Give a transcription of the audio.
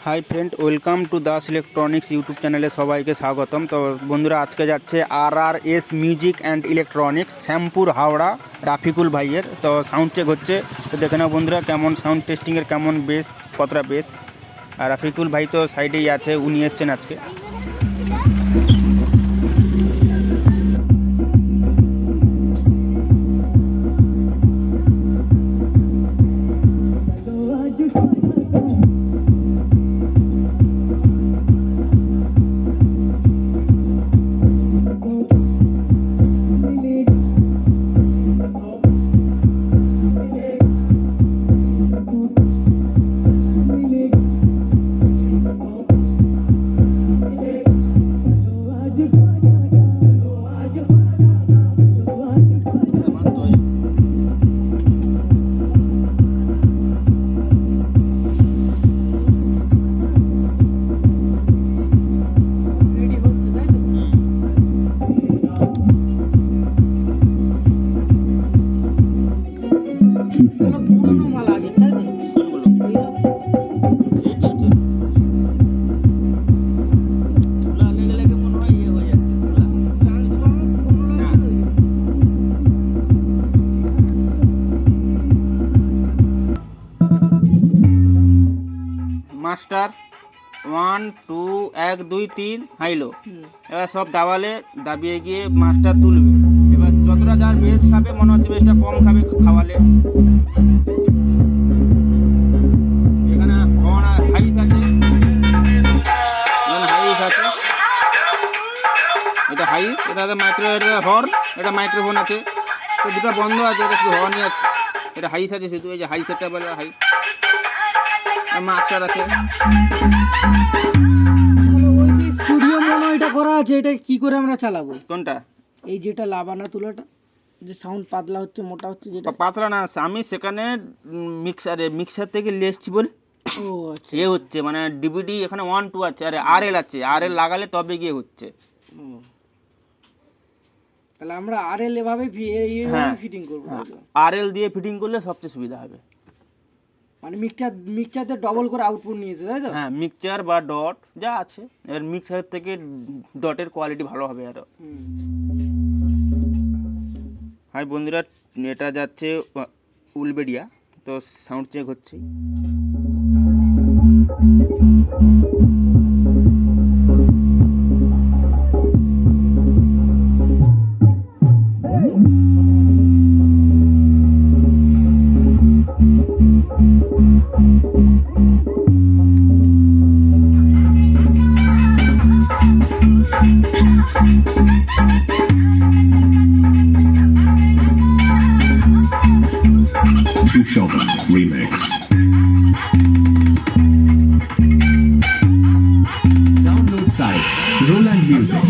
Hi friend, welcome to Das electronics YouTube চ্যানেলে সবাইকে স্বাগতম। তো বন্ধুরা, আজকে যাচ্ছে RRS music and electronics, Shyampur, Howrah, Rafiqul ভাইয়ের। তো সাউন্ড চেক হচ্ছে, তো দেখে নাও বন্ধুরা কেমন সাউন্ড টেস্টিংয়ের কেমন বেস, কতটা বেস। আর রাফিকুল ভাই তো সাইডেই আছে, উনি এসছেন আজকে। পুরোনো মাল আগে তাই তো? মাস্টার 1 2 1 2 3 হাইলো। এবার সব দাবালে দাবিয়ে গিয়ে মাছটা তুলবে। এবার যতটা যার বেশ খাবে, মনে হচ্ছে বেশটা কম খাবে খাওয়ালে। এখানে হাইস আছে, এখানে হাইস আছে, এটা হাইস, এটা মাইক্রো, এটা হর্ন, এটা মাইক্রোফোন আছে। তো দুটো বন্ধ আছে, এটা শুধু হর্নই আছে। এটা হাইস আছে শুধু, এই যে হাই সেটটা বলে হাই। মাস্টার আছে। ওই যে স্টুডিও মনে হয় এটা করা আছে, এটা কি করে আমরা চালাবো? কোনটা? এই যেটা লাবানা তুলাটা, যে সাউন্ড পাতলা হচ্ছে মোটা হচ্ছে যেটা। পাতলা না, আমি সেখানে মিক্সার থেকে লেসছি বলে ও আচ্ছা, এ হচ্ছে, মানে ডিভিডি এখানে 1 2 আছে, আরে RL আছে, RL লাগালে তবে গিয়ে হচ্ছে। তাহলে আমরা আরএল এভাবে হ্যাঁ। ফিটিং করবো। RL দিয়ে ফিটিং করলে সবচেয়ে সুবিধা হবে। মানে মিক্সচারতে ডবল করে আউটপুট নিয়েছে তাই তো? হ্যাঁ, মিক্সচার বা ডট যা আছে, এর মিক্সার থেকে ডটের কোয়ালিটি ভালো হবে আরো। হাই বন্ধুরা, এটা যাচ্ছে উলবেড়িয়া। তো সাউন্ড চেক হচ্ছে। Shogun Remix. Download site Roland Music.